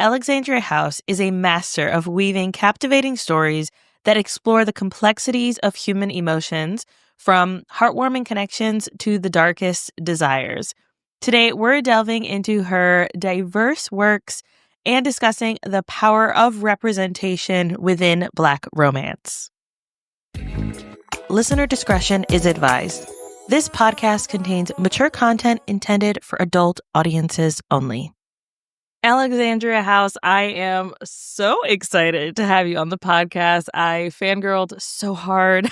Alexandria House is a master of weaving captivating stories that explore the complexities of human emotions, from heartwarming connections to the darkest desires. Today, we're delving into her diverse works and discussing the power of representation within Black romance. Listener discretion is advised. This podcast contains mature content intended for adult audiences only. Alexandria House, I am so excited to have you on the podcast. I fangirled so hard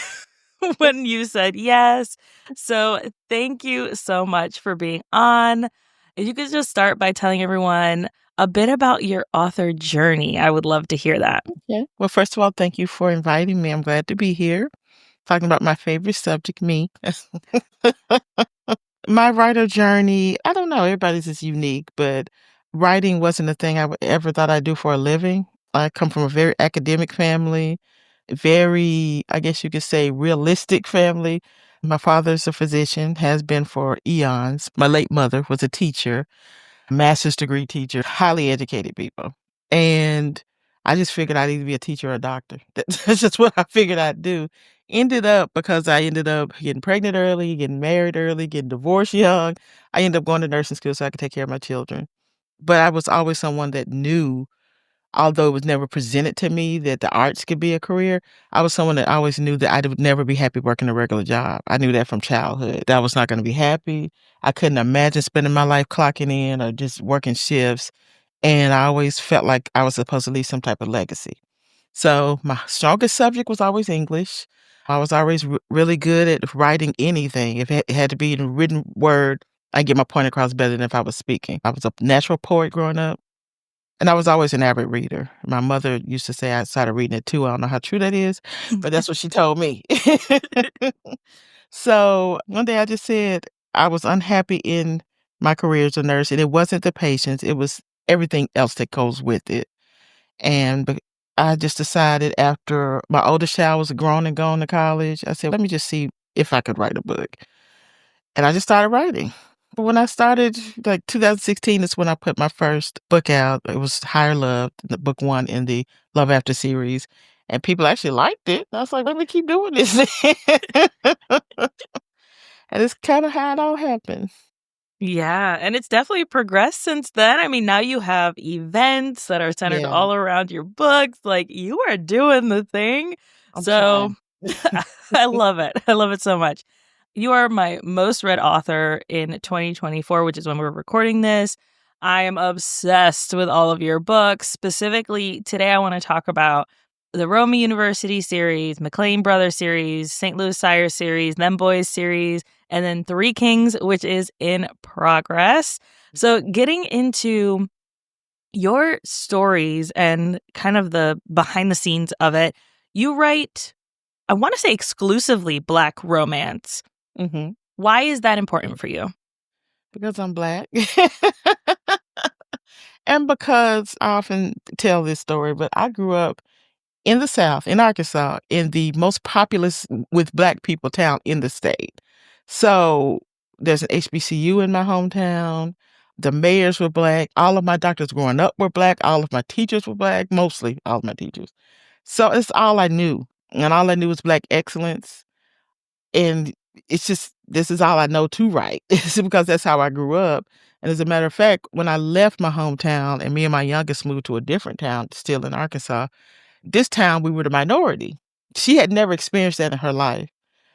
when you said yes. So thank you so much for being on. If you could just start by telling everyone a bit about your author journey, I would love to hear that. Okay. Well, first of all, thank you for inviting me. I'm glad to be here talking about my favorite subject, me. My writer journey, I don't know, everybody's is unique, but writing wasn't a thing ever thought I'd do for a living. I come from a very academic family, very, I guess you could say, realistic family. My father's a physician, has been for eons. My late mother was a teacher, master's degree teacher, highly educated people. And I just figured I'd either be a teacher or a doctor. That's just what I figured I'd do. Because I ended up getting pregnant early, getting married early, getting divorced young. I ended up going to nursing school so I could take care of my children. But I was always someone that knew, although it was never presented to me that the arts could be a career, I was someone that always knew that I would never be happy working a regular job. I knew that from childhood. That I was not going to be happy. I couldn't imagine spending my life clocking in or just working shifts. And I always felt like I was supposed to leave some type of legacy. So my strongest subject was always English. I was always really good at writing anything. If it had to be in written word, I get my point across better than if I was speaking. I was a natural poet growing up, and I was always an avid reader. My mother used to say I started reading at 2. I don't know how true that is, but that's what she told me. So one day I just said I was unhappy in my career as a nurse, and it wasn't the patients, it was everything else that goes with it. I just decided after my oldest child was grown and gone to college, I said, let me just see if I could write a book. And I just started writing. But when I started, like 2016 is when I put my first book out. It was Higher Love, the book 1 in the Love After series. And people actually liked it. I was like, let me keep doing this. And it's kind of how it all happened. Yeah, and it's definitely progressed since then. I mean, now you have events that are centered Yeah. all around your books. Like, you are doing the thing. I'm So trying. I love it. I love it so much. You are my most read author in 2024, which is when we're recording this. I am obsessed with all of your books. Specifically, today I want to talk about the Roma University series, McClain Brothers series, St. Louis Sire series, Them Boys series, and then Three Kings, which is in progress. So getting into your stories and kind of the behind the scenes of it, you write, I want to say exclusively Black romance. Mm-hmm. Why is that important for you? Because I'm Black. And because I often tell this story, but I grew up in the South, in Arkansas, in the most populous with Black people town in the state. So there's an HBCU in my hometown. The mayors were Black. All of my doctors growing up were Black. All of my teachers were Black, mostly all of my teachers. So it's all I knew. And all I knew was Black excellence. And it's just, this is all I know to write. It's because that's how I grew up. And as a matter of fact, when I left my hometown and me and my youngest moved to a different town, still in Arkansas, this town we were the minority. She had never experienced that in her life.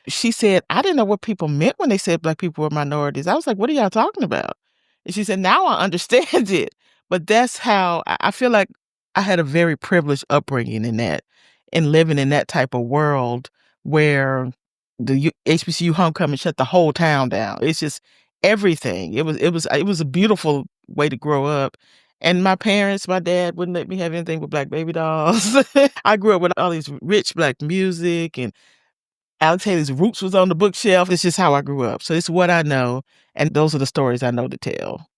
She said, I didn't know what people meant when they said Black people were minorities. I was like, what are y'all talking about? And she said, now I understand it. But that's how I feel like I had a very privileged upbringing in that, and living in that type of world where the HBCU homecoming shut the whole town down. It's just everything. It was a beautiful way to grow up. And my parents, my dad wouldn't let me have anything but Black baby dolls. I grew up with all these rich Black music, and Alex Haley's Roots was on the bookshelf. It's just how I grew up. So it's what I know. And those are the stories I know to tell.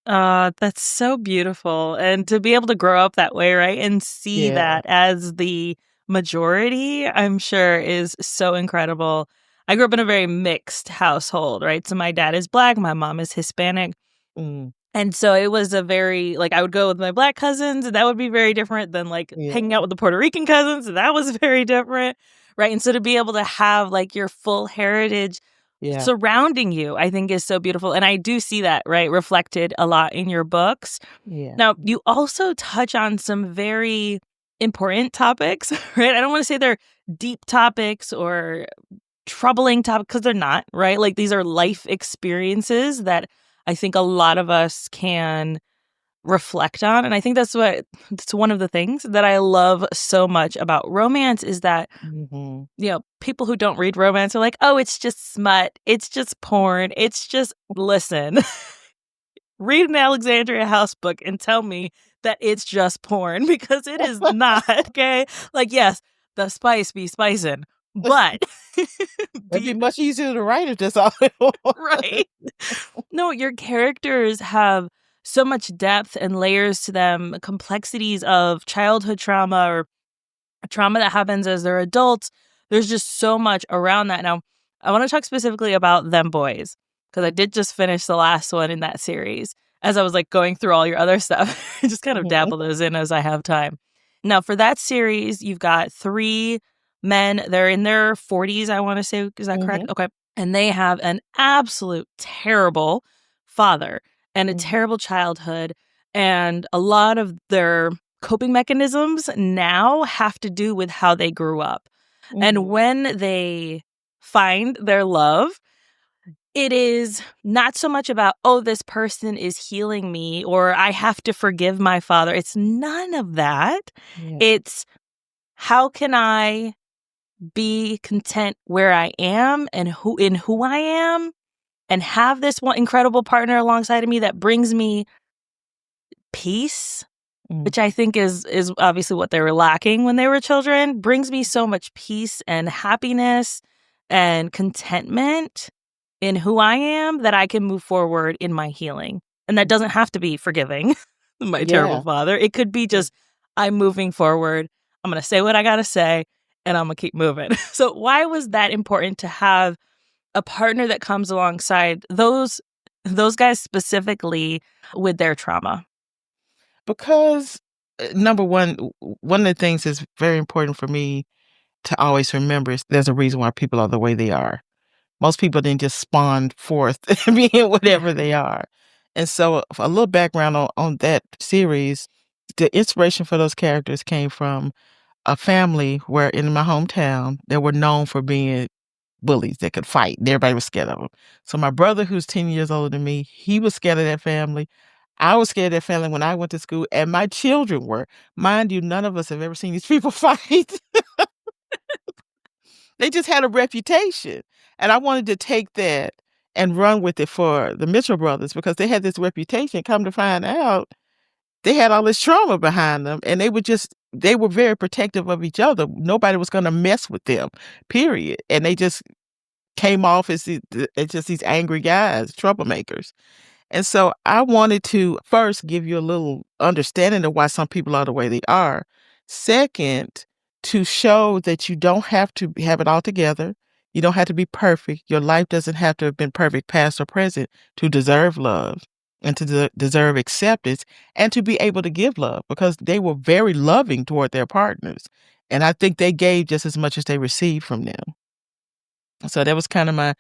That's so beautiful. And to be able to grow up that way, right? And see Yeah. that as the majority, I'm sure is so incredible. I grew up in a very mixed household, right? So my dad is Black, my mom is Hispanic. Mm. And so it was a very, like, I would go with my Black cousins, and that would be very different than, like, Yeah. hanging out with the Puerto Rican cousins, and that was very different, right? And so to be able to have, like, your full heritage Yeah. surrounding you, I think is so beautiful, and I do see that, right, reflected a lot in your books. Yeah. Now, you also touch on some very important topics, right? I don't wanna say they're deep topics or troubling topic because they're not, right? Like, these are life experiences that I think a lot of us can reflect on, and I think that's one of the things that I love so much about romance is that, Mhm. people who don't read romance are like, "Oh, it's just smut. It's just porn. It's just" listen, read an Alexandria House book and tell me that it's just porn because it is not, okay? Like, yes, the spice be spicing, but It'd be be much easier to write if that's all it was. right. No, your characters have so much depth and layers to them, complexities of childhood trauma or trauma that happens as they're adults. There's just so much around that. Now, I want to talk specifically about Them Boys because I did just finish the last one in that series. As I was like going through all your other stuff, I just kind of Mhm. dabble those in as I have time. Now, for that series, you've got three men. They're in their 40s, I want to say. Is that correct? Mhm. Okay. And they have an absolute terrible father and a Mhm. terrible childhood. And a lot of their coping mechanisms now have to do with how they grew up. And Mhm. when they find their love, it is not so much about, oh, this person is healing me or I have to forgive my father. It's none of that. Yeah. It's how can I be content where I am and who I am and have this one incredible partner alongside of me that brings me peace, Mm. which I think is obviously what they were lacking when they were children, brings me so much peace and happiness and contentment in who I am that I can move forward in my healing. And that doesn't have to be forgiving my terrible Yeah. father. It could be Yeah. just I'm moving forward. I'm going to say what I got to say and I'm going to keep moving. So why was that important to have a partner that comes alongside those guys specifically with their trauma? Because, number one, one of the things that's very important for me to always remember is there's a reason why people are the way they are. Most people didn't just spawn forth being Yeah. whatever they are. And so a little background on that series, the inspiration for those characters came from a family where in my hometown, they were known for being bullies that could fight, and everybody was scared of them. So my brother, who's 10 years older than me, he was scared of that family. I was scared of that family when I went to school, and my children were. Mind you, none of us have ever seen these people fight. They just had a reputation, and I wanted to take that and run with it for the Mitchell brothers because they had this reputation. Come to find out, they had all this trauma behind them, and they were very protective of each other. Nobody was gonna mess with them, period, and they just came off as just these angry guys, troublemakers. And so I wanted to first give you a little understanding of why some people are the way they are. Second, to show that you don't have to have it all together. You don't have to be perfect. Your life doesn't have to have been perfect, past or present, to deserve love and to deserve acceptance and to be able to give love because they were very loving toward their partners. And I think they gave just as much as they received from them. So that was kind of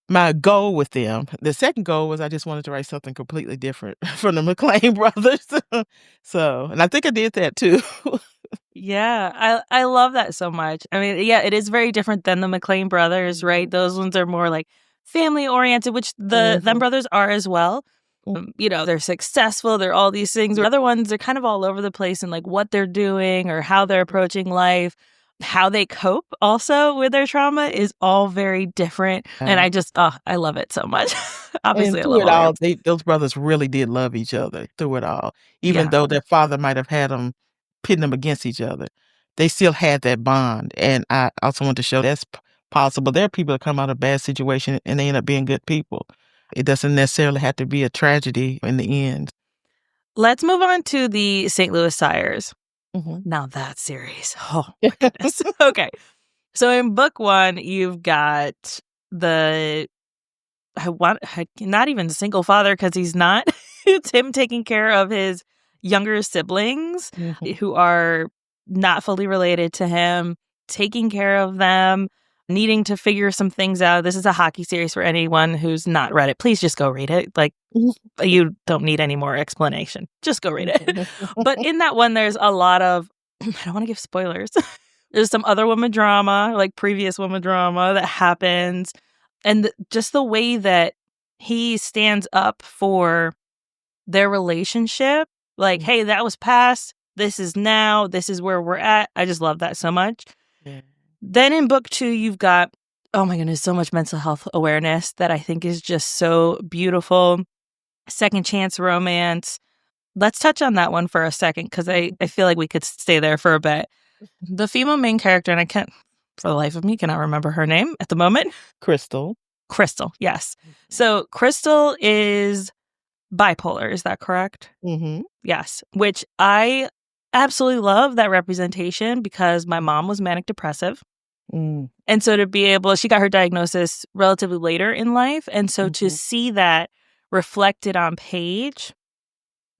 my goal with them. The second goal was I just wanted to write something completely different from the McClain Brothers. So and I think I did that too. Yeah, I love that so much. I mean, yeah, it is very different than the McClain Brothers, right? Mhm, Those ones are more like family oriented, which them mhm, brothers are as well. mm, They're successful, they're all these things. The other ones are kind of all over the place in like what they're doing or how they're approaching life, how they cope also with their trauma is all very different. And yeah. I love it so much. Obviously, And I through love it all your all, those brothers really did love each other through it all. Even yeah. though their father might have had them pitting them against each other, they still had that bond. And I also want to show that's possible. There are people that come out of bad situation and they end up being good people. It doesn't necessarily have to be a tragedy in the end. Let's move on to the St. Louis Sires. Mhm. Now that series. Oh my goodness. Okay. So in book 1, you've got the not even single father because he's not. It's him taking care of his younger siblings Mhm. who are not fully related to him, taking care of them, needing to figure some things out. This is a hockey series for anyone who's not read it. Please just go read it. Like, you don't need any more explanation. Just go read it. But in that one, there's a lot of, I don't want to give spoilers. There's some other woman drama, like previous woman drama that happens. And just the way that he stands up for their relationship, like, hey, that was past. This is now. This is where we're at. I just love that so much. Yeah. Then in book 2, you've got, oh my goodness, so much mental health awareness that I think is just so beautiful. Second chance romance. Let's touch on that one for a second because I feel like we could stay there for a bit. The female main character, and I can't, for the life of me, cannot remember her name at the moment. Crystal. Crystal, yes. So Crystal is bipolar, is that correct? Mhm. Yes, which I absolutely love that representation because my mom was manic depressive. Mm. And so to be able, she got her diagnosis relatively later in life. And so to Mhm. see that reflected on page,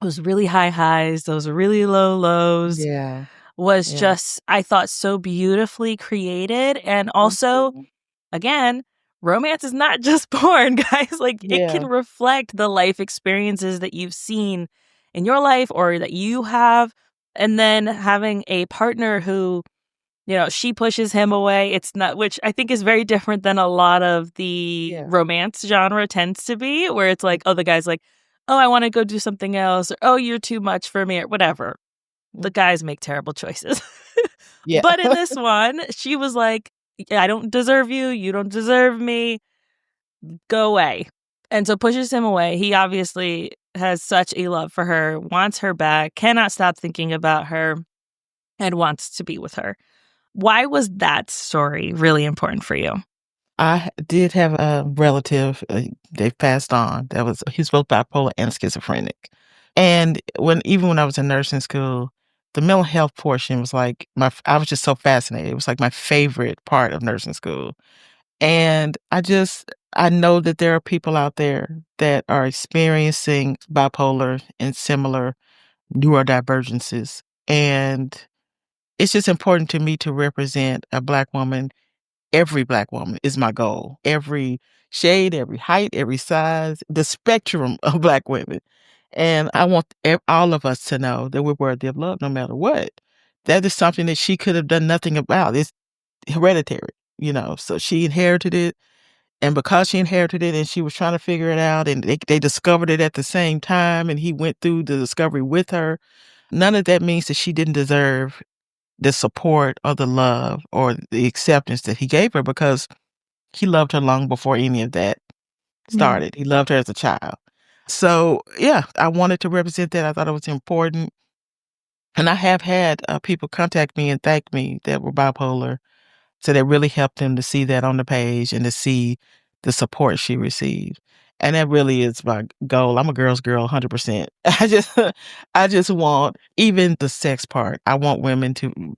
those really high highs, those really low lows, Yeah. was Yeah. just, I thought, so beautifully created. And also, Mhm. again, romance is not just porn, guys. Like, it can Yeah. reflect the life experiences that you've seen in your life or that you have. And then having a partner who, she pushes him away. It's not, which I think is very different than a lot of the Yeah. romance genre tends to be, where it's like, oh, the guy's like, oh, I want to go do something else, or oh, you're too much for me, or whatever. The Mhm. guys make terrible choices. Yeah. But in this one, she was like, "Yeah, I don't deserve you. You don't deserve me. Go away." And so pushes him away. He obviously has such a love for her, wants her back, cannot stop thinking about her, and wants to be with her. Why was that story really important for you? Did have a relative, they've passed on, he's both bipolar and schizophrenic. And even when I was in nursing school, the mental health portion was like I was just so fascinated. It was like my favorite part of nursing school. And I know that there are people out there that are experiencing bipolar and similar neurodivergences. And it's just important to me to represent a Black woman. Every Black woman is my goal. Every shade, every height, every size, the spectrum of Black women. And I want all of us to know that we're worthy of love no matter what. That is something that she could have done nothing about. It's hereditary. So she inherited it. And because she inherited it and she was trying to figure it out and they discovered it at the same time and he went through the discovery with her, none of that means that she didn't deserve the support or the love or the acceptance that he gave her because he loved her long before any of that Yeah. started. He loved her as a child. So, yeah, I wanted to represent that. I thought it was important. And I have had people contact me and thank me that were bipolar. So that really helped them to see that on the page and to see the support she received. And that really is my goal. I'm a girl's girl 100%. I just want even the sex part. I want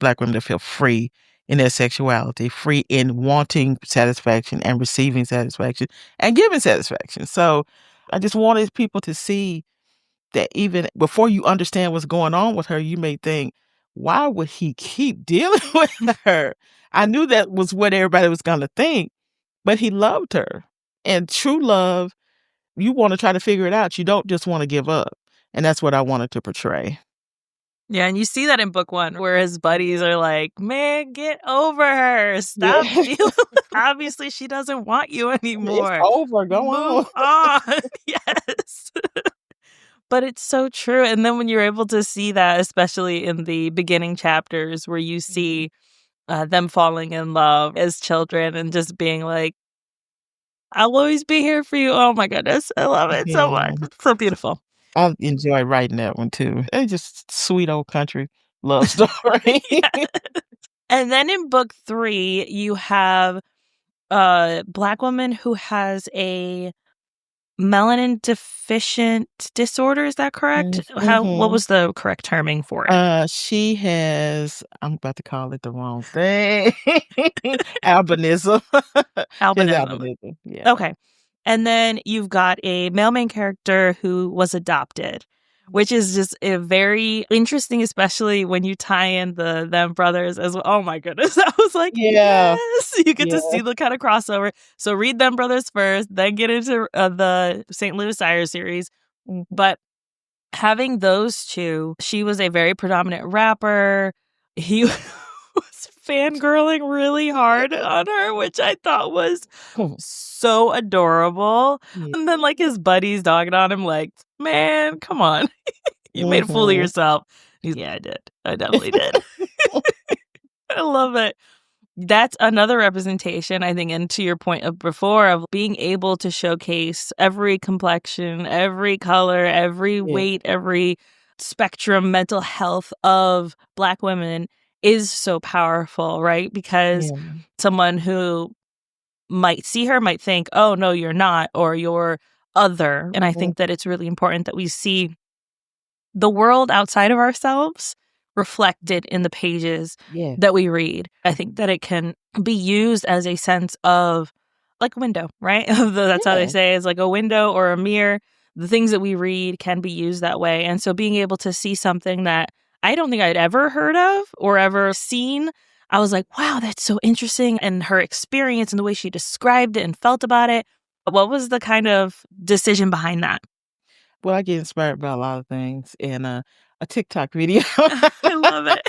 Black women to feel free in their sexuality, free in wanting satisfaction and receiving satisfaction and giving satisfaction. So I just wanted people to see that even before you understand what's going on with her, you may think, why would he keep dealing with her? I knew that was what everybody was going to think, but he loved her. And true love, you want to try to figure it out. You don't just want to give up. And that's what I wanted to portray. Yeah, and you see that in book 1 where his buddies are like, "Man, get over her. Stop Yeah. dealing obviously she doesn't want you It's anymore. over. Go Move on. on." Yes. But it's so true, and then when you're able to see that, especially in the beginning chapters where you Mhm. see, them falling in love as children and just being like, "I'll always be here for you." Oh my goodness, I love it so much. Yeah. It's so beautiful. I enjoy writing that one too. It's just sweet old country love story. Yeah. And then in book 3, you have a Black woman who has a melanin deficient disorder, is that correct? What Mhm. was the correct terming for it? She has I'm about to call it the wrong thing. Albinism. She has Albinism. albinism, yeah. Okay. And then you've got a male main character who was adopted, which is just a very interesting, especially when you tie in the them brothers as well. Oh my goodness. I was like, Yeah. yes, you get to Yeah. see the kind of crossover. So read them brothers first, then get into the St. Louis Sire series. Mhm. But having those two, she was a very predominant rapper. He was fangirling really hard on her, which I thought was so adorable. Yeah. And then, like, his buddies dogging on him, like, "Man, come on. You made a fool of Mhm. yourself." He's, "Yeah, I did. I definitely did." I love it. That's another representation, I think, and to your point of before, of being able to showcase every complexion, every color, every Yeah. weight, every spectrum, mental health of Black women is so powerful, right? Because Yeah. someone who might see her might think, "Oh, no, you're not," or "You're other." And I Mm. think that it's really important that we see the world outside of ourselves reflected in the pages Yeah. that we read. I think that it can be used as a sense of like a window, right? That's how they Yeah. say it's like a window or a mirror. The things that we read can be used that way. And so being able to see something that I don't think I'd ever heard of or ever seen, I was like, wow, that's so interesting. And her experience and the way she described it and felt about it. What was the kind of decision behind that? Well, I get inspired by a lot of things, and, a TikTok video. I love it.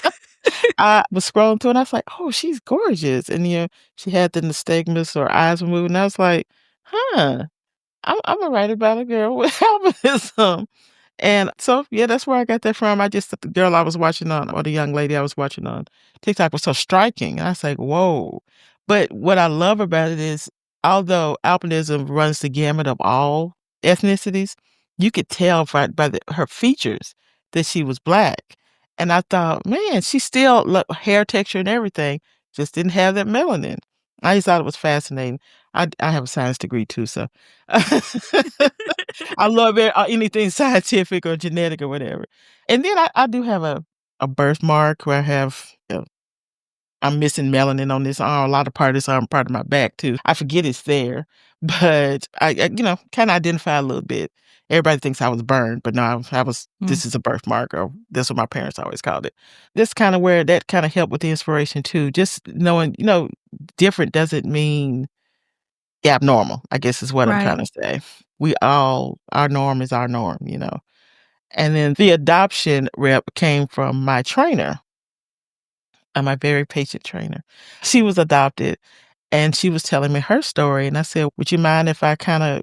I was scrolling through and I was like, "Oh, she's gorgeous," and, she had the nystagmus, or eyes were moving, I was like, "Huh, Imma write about a girl with albinism." And so, yeah, that's where I got that from. I just thought the girl I was watching on, or the young lady I was watching on TikTok, was so striking, and I was like, "Whoa." But what I love about it is, although albinism runs the gamut of all ethnicities, you could tell by her features that she was Black, and I thought, "Man, she still hair texture and everything, just didn't have that melanin." I just thought it was fascinating. I have a science degree too, so I love anything scientific or genetic or whatever. And then I do have a birthmark where I have, I'm missing melanin on this arm, a lot of part of this arm, part of my back too. I forget it's there, but I kinda identify a little bit. Everybody thinks I was burned, but no, I was, Mm, this is a birthmark, or that's what my parents always called it. That's kinda where that kinda helped with the inspiration too, just knowing, different doesn't mean abnormal, I guess is what I'm trying right. to say. Our norm is our norm. And then the adoption rep came from my trainer, my very patient trainer. She was adopted, and she was telling me her story, and I said, "Would you mind if I kinda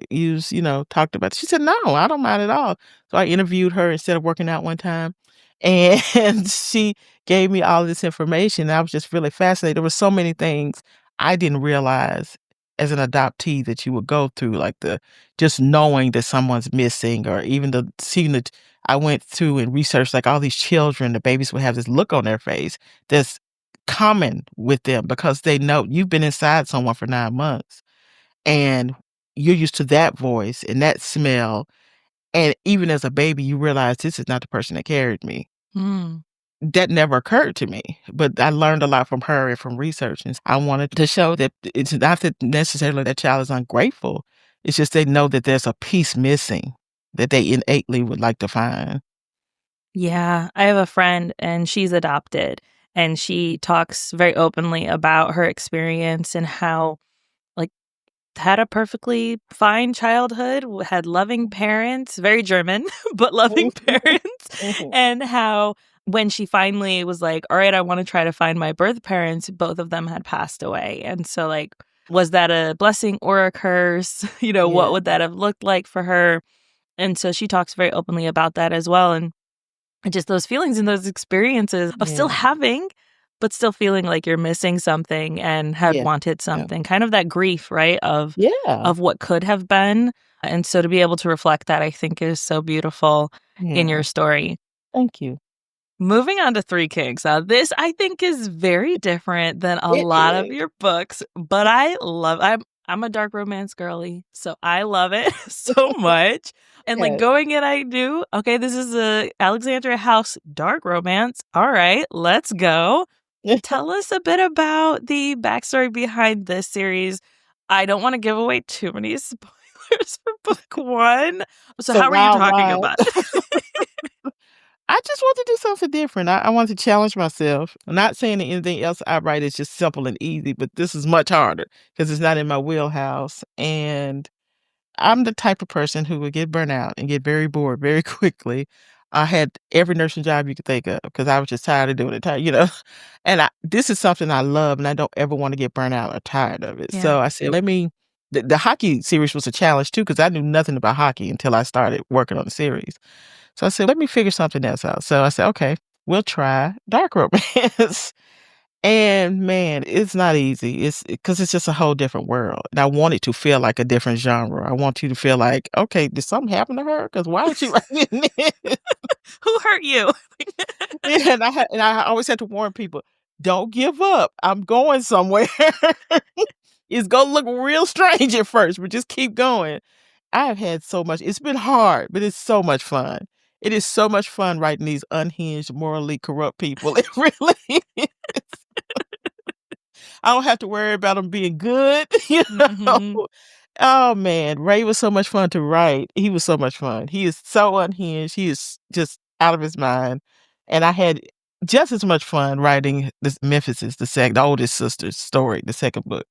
talked about it?" She said, "No, I don't mind at all." So I interviewed her instead of working out one time, and she gave me all this information, and I was just really fascinated. There were so many things I didn't realize as an adoptee that you would go through, like the just knowing that someone's missing, or even the seeing that I went through and researched, like, all these children, the babies would have this look on their face that's common with them because they know you've been inside someone for 9 months, and you're used to that voice and that smell, and even as a baby, you realize this is not the person that carried me. Mm. That never occurred to me, but I learned a lot from her and from research, and I wanted to show that it's not that necessarily that child is ungrateful, it's just they know that there's a piece missing that they innately would like to find. Yeah, I have a friend and she's adopted, and she talks very openly about her experience and how, like, had a perfectly fine childhood, had loving parents, very German, but loving parents, Mhm. and how when she finally was like, "All right, I wanna try to find my birth parents," both of them had passed away, and so, like, was that a blessing or a curse? What Yeah, would that have looked like for her? And so she talks very openly about that as well, and just those feelings and those experiences of still yeah, having, but still feeling like you're missing something and had yeah, wanted yeah, something, kind of that grief, right, of yeah, what could have been, and so to be able to reflect that, I think, is so beautiful in yeah. your story. Thank you. Moving on to Three Kings. Now, this I think is very different than a It lot of is. your books, but I'm a dark romance girly, so I love it so much. And like Yes. going in, I do. Okay, this is a Alexandria House dark romance. All right, let's go. Tell us a bit about the backstory behind this series. I don't want to give away too many spoilers, for book one. So It's a how are you wild talking ride. about it? I just want to do something different. I want to challenge myself. I'm not saying that anything else I write is just simple and easy, but this is much harder because it's not in my wheelhouse. And I'm the type of person who would get burnt out and get very bored very quickly. I had every nursing job you could think of because I was just tired of doing it, And this is something I love, and I don't ever want to get burnt out or tired of it. Yeah. So I said, let me. The hockey series was a challenge too because I knew nothing about hockey until I started working on the series. So I said, let me figure something else out. So I said, okay, we'll try dark romance. And man, it's not easy. It's because it's just a whole different world. And I want it to feel like a different genre. I want you to feel like, okay, did something happen to her? Because why is she writing this? Who hurt you? Yeah, and I always had to warn people, don't give up. I'm going somewhere. It's gonna look real strange at first, but just keep going. I have had so much. It's been hard, but it's so much fun. It is so much fun writing these unhinged, morally corrupt people. It really is. I don't have to worry about them being good, Mhm. Oh, man, Ray was so much fun to write. He was so much fun. He is so unhinged. He is just out of his mind, and I had just as much fun writing this Memphis' the oldest sister's story, the 2nd book.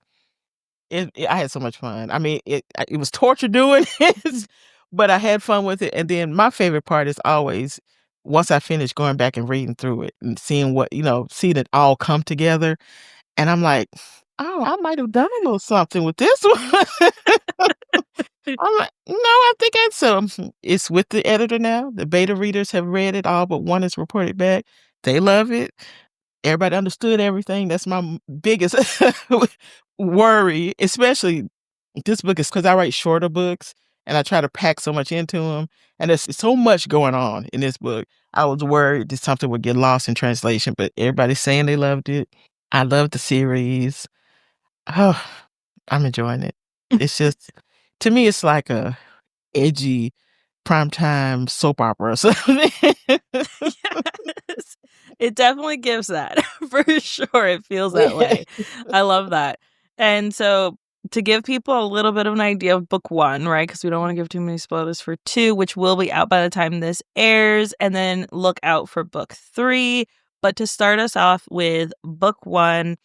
I had so much fun. I mean, it was torture doing it, but I had fun with it, and then my favorite part is always once I finish going back and reading through it and seeing seeing it all come together, and I'm like, "Oh, I might have done a little something with this one." I'm like, "No, I think I it's with the editor now. The beta readers have read it all, but one has reported back. They love it. Everybody understood everything. That's my biggest worry, especially this book is because I write shorter books and I try to pack so much into them. And there's so much going on in this book. I was worried that something would get lost in translation, but everybody's saying they loved it. I love the series. Oh, I'm enjoying it. It's just, to me, it's like a edgy primetime soap opera or something. Yes. It definitely gives that for sure. It feels that way. I love that. And so to give people a little bit of an idea of book one, right? Because we don't want to give too many spoilers for two, which will be out by the time this airs, and then look out for book three. But to start us off with book one,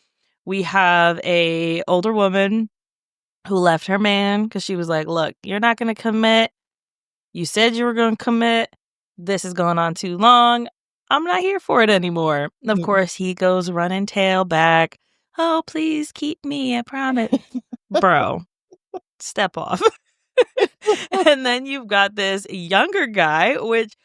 we have a older woman who left her man because she was like, look, you're not going to commit. You said you were going to commit. This is going on too long. I'm not here for it anymore. Of course, he goes running tail back. Oh, please keep me. I promise. Bro, step off. And then you've got this younger guy, which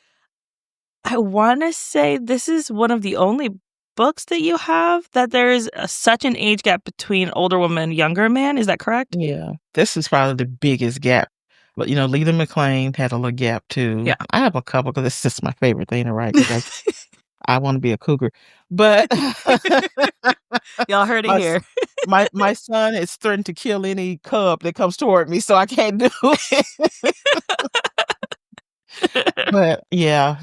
I want to say this is one of the only books that you have that there is such an age gap between older woman and younger man. Is that correct? Yeah, this is probably the biggest gap. But, Lita McClain had a little gap too. Yeah. I have a couple because it's just my favorite thing to write because I wanna be a cougar. But Y'all heard it my s here. my son is threatened to kill any cub that comes toward me, so I can't do it. But, yeah,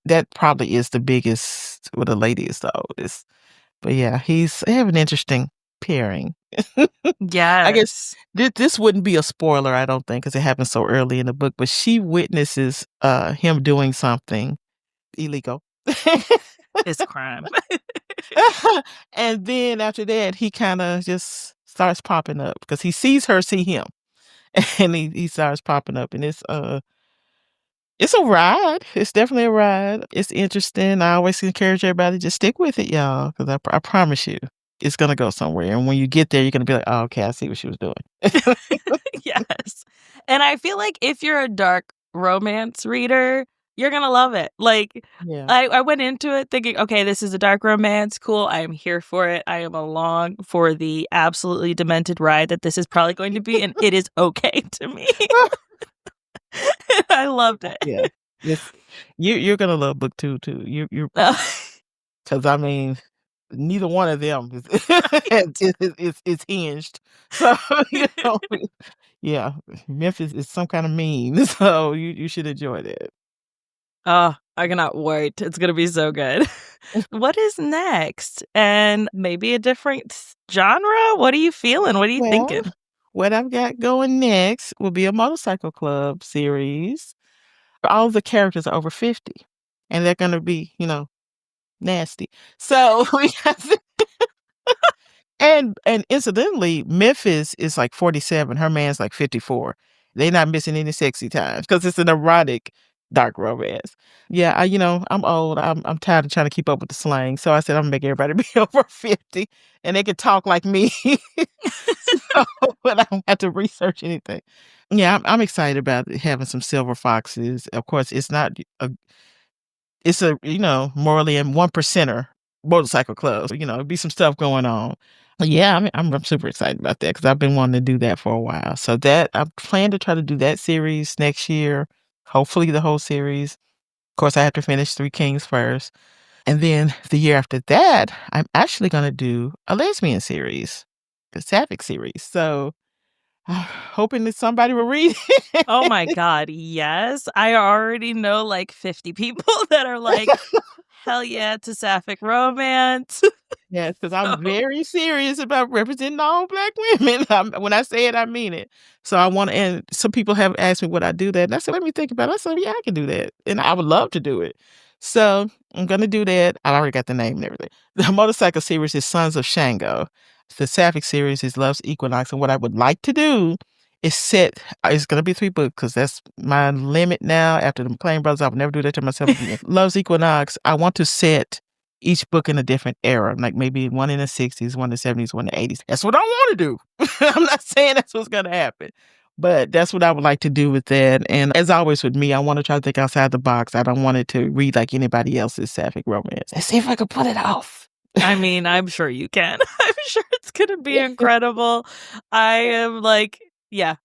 that probably is the biggest well, the lady is the oldest. But, yeah, they have an interesting pairing. I guess Yes. this wouldn't be a spoiler, I don't think, because it happens so early in the book, but she witnesses, him doing something illegal. It's crime. And then after that, he kinda just starts popping up because he sees her see him, and he starts popping up, and it's a ride. It's definitely a ride. It's interesting. I always encourage everybody, just stick with it, y'all, 'cause I promise you, it's gonna go somewhere, and when you get there, you're gonna be like, "Oh, okay, I see what she was doing." Yes. And I feel like if you're a dark romance reader, you're gonna love it. Like, Yeah. I went into it thinking, "Okay, this is a dark romance, cool, I am here for it, I am along for the absolutely demented ride that this is probably going to be, and it is okay to me." I loved it. Yeah. It's you're gonna love book 2 too. You're Uh, 'cause I mean, neither one of them is right. is hinged. So, you know, yeah, Memphis is some kinda mean, so you should enjoy that. Oh, I cannot wait. It's gonna be so good. What is next? And maybe a different genre? What are you feeling? What are you Well thinking? what I've got going next will be a motorcycle club series. All the characters are over 50, and they're gonna be, nasty. So we have and incidentally, Memphis is like 47, her man's like 54. They not missing any sexy times because it's an erotic dark romance. Yeah, I'm old. I'm tired of trying to keep up with the slang. So I said I'm gonna make everybody be over 50 and they can talk like me. So but I don't have to research anything. Yeah, I'm excited about having some silver foxes. Of course, it's a, morally and one percenter motorcycle club. So, be some stuff going on. Yeah, I'm super excited about that because I've been wanting to do that for a while. So that I plan to try to do that series next year, hopefully the whole series. Of course, I have to finish Three Kings first. And then the year after that, I'm actually going to do a lesbian series, the Sapphic series. So hoping that somebody will read Oh it. my god, yes. I already know, like, 50 people that are like, "Hell yeah to Sapphic romance." Yes, because 'cause So I'm very serious about representing all Black women. When I say it, I mean it. So I wanna and some people have asked me would I do that, and I said, "Let me think about it." I said, "Yeah, I can do that," and I would love to do it. So, I'm gonna do that. I already got the name and everything. The motorcycle series is Sons of Shango. The Sapphic series is Love's Equinox, and what I would like to do is set it's gonna be 3 books because that's my limit now after the McClain Brothers. I would never do that to myself again. Love's Equinox, I want to set each book in a different era, like maybe one in the '60s, one in the '70s, one in the '80s. That's what I wanna do. I'm not saying that's what's gonna happen, but that's what I would like to do with that, and as always with me, I wanna try to think outside the box. I don't want it to read like anybody else's sapphic romance. Let's see if I can pull it off. I mean, I'm sure you can. I'm sure it's gonna be incredible. I am like yeah,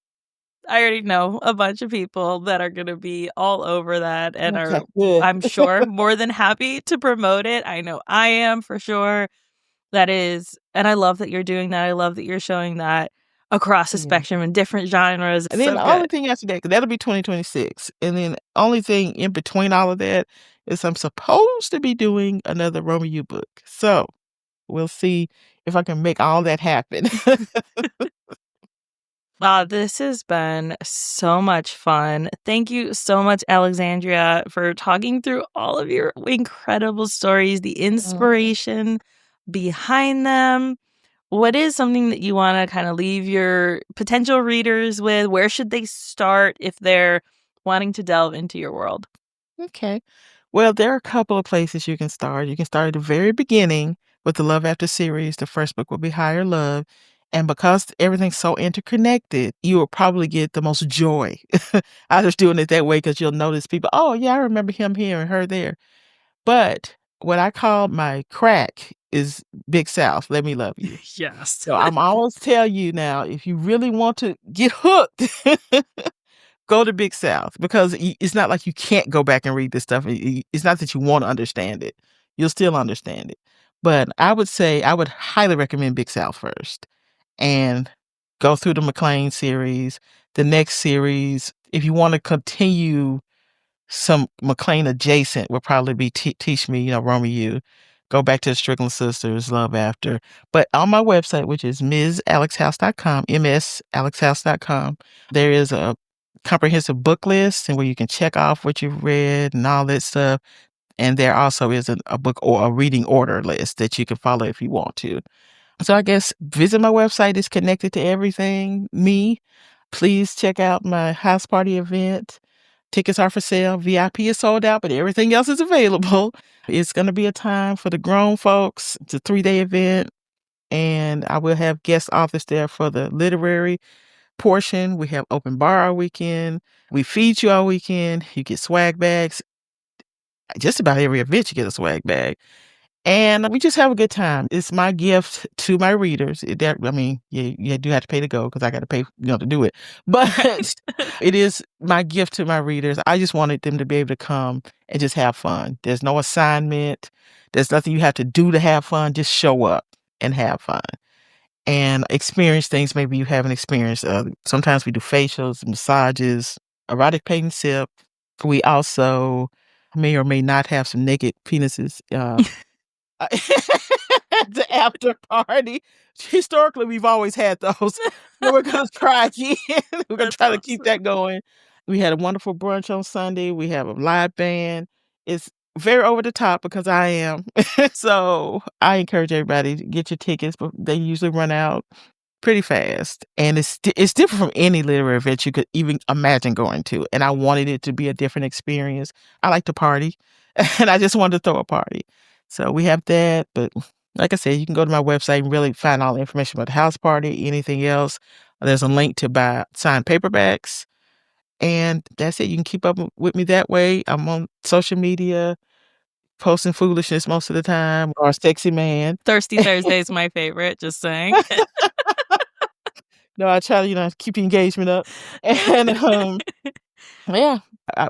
I already know a bunch of people that are gonna be all over that and Okay, are, good. I'm sure, more than happy to promote it. I know I am for sure. That is and I love that you're doing that. I love that you're showing that across the Yeah. spectrum in different genres. And It's then so the good. only thing after that 'cause that'll be 2026, and then only thing in between all of that is I'm supposed to be doing another Romeo book. So, we'll see if I can make all that happen. Wow, this has been so much fun. Thank you so much, Alexandria, for talking through all of your incredible stories, the Oh, inspiration behind them. What is something that you want to kind of leave your potential readers with? Where should they start if they're wanting to delve into your world? okay. Well, there are a couple of places you can start. You can start at the very beginning with the Love After series. The first book will be Higher Love. And because everything's so interconnected, you will probably get the most joy out of doing it that way because you'll notice people, oh, yeah, I remember him here and her there. But what I call my crack is Big South, Let Me Love You. Yes. So I'm always tell you now, if you really want to get hooked, go to Big South because it's not like you can't go back and read this stuff. It's not that you want to understand it. You'll still understand it. But I would say I would highly recommend Big South first and go through the McClain series. The next series, if you want to continue some McClain adjacent, would probably be Teach Me, Romeo. Go back to the Strickland Sisters, Love After. But on my website, which is MsAlexHouse.com, MsAlexHouse.com, there is a comprehensive book list and where you can check off what you've read and all that stuff. And there also is a book or a reading order list that you can follow if you want to. So I guess visit my website. It's connected to everything. Me. Please check out my house party event. Tickets are for sale. VIP is sold out, but everything else is available. It's going to be a time for the grown folks. It's a 3-day event, and I will have guest authors there for the literary portion. We have open bar all weekend. We feed you all weekend. You get swag bags. Just about every event, you get a swag bag. And we just have a good time. It's my gift to my readers. I mean, you do have to pay to go because I got to pay, to do it. But Right. it is my gift to my readers. I just wanted them to be able to come and just have fun. There's no assignment. There's nothing you have to do to have fun. Just show up and have fun and experience things maybe you haven't experienced. Sometimes we do facials, massages, erotic paint and sip. We also may or may not have some naked penises. The after party. Historically, we've always had those, but we're gonna try again. We're gonna That's try to keep awesome. that going. We had a wonderful brunch on Sunday. We have a live band. It's very over the top because I am. So, I encourage everybody to get your tickets, but they usually run out pretty fast, and it's different from any literary event you could even imagine going to, and I wanted it to be a different experience. I like to party, and I just wanted to throw a party. So we have that, but like I said, you can go to my website and really find all the information about the house party, anything else. There's a link to buy signed paperbacks, and that's it. You can keep up with me that way. I'm on social media, posting foolishness most of the time, or a sexy man. Thirsty Thursday is my favorite, just saying. No, I try to, keep the engagement up. And, yeah,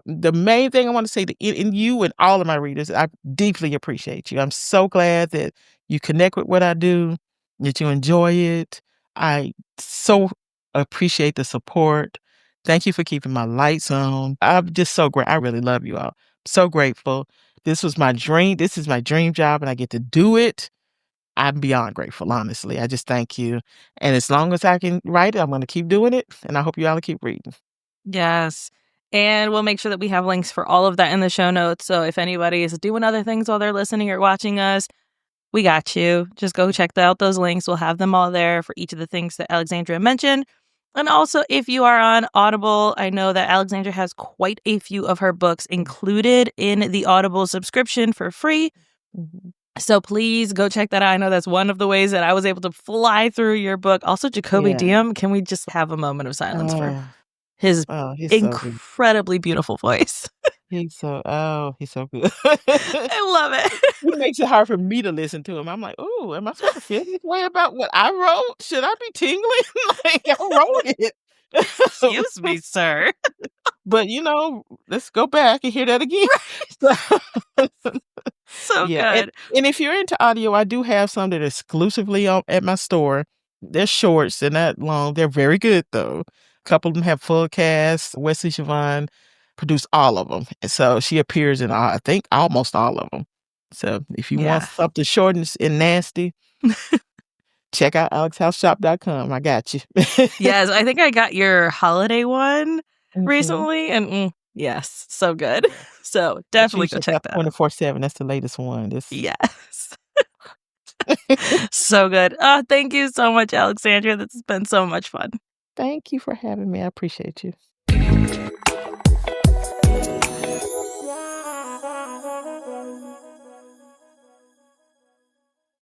the main thing I wanna say to in you and all of my readers, I deeply appreciate you. I'm so glad that you connect with what I do, that you enjoy it. I so appreciate the support. Thank you for keeping my lights on. I'm just so I really love you all. So grateful. This was my dream. This is my dream job, and I get to do it. I'm beyond grateful, honestly. I just thank you. And as long as I can write it, I'm gonna keep doing it, and I hope you all keep reading. Yes. And we'll make sure that we have links for all of that in the show notes. So if anybody is doing other things while they're listening or watching us, we got you. Just go check out those links. We'll have them all there for each of the things that Alexandria mentioned. And also, if you are on Audible, I know that Alexandria has quite a few of her books included in the Audible subscription for free. Mhm. So please go check that out. I know that's one of the ways that I was able to fly through your book. Also, Jacoby Yeah. Diem, can we just have a moment of silence for Oh, his oh, he's so good. incredibly beautiful voice? He's so good. I love it. It makes it hard for me to listen to him. I'm like, "Ooh, am I supposed to feel this way about what I wrote? Should I be tingling? Like, I wrote it." Excuse me, sir. But, let's go back and hear that again. So So yeah, and good. and if you're into audio, I do have some that are exclusively on at my store. They're shorts, they're not long, they're very good, though. A couple of them have full cast. Wesley Siobhan produced all of them, and so she appears in, I think, almost all of them. So if you want Yeah. something short and nasty, check out alexhouseshop.com. I got you. Yes, I think I got your holiday one Mhm. recently, and yes, so good. Yeah. So Make sure you definitely go check check out that out. 24/7, that's the latest one. This Yes. So good. Thank you so much, Alexandria. This has been so much fun. Thank you for having me, I appreciate you.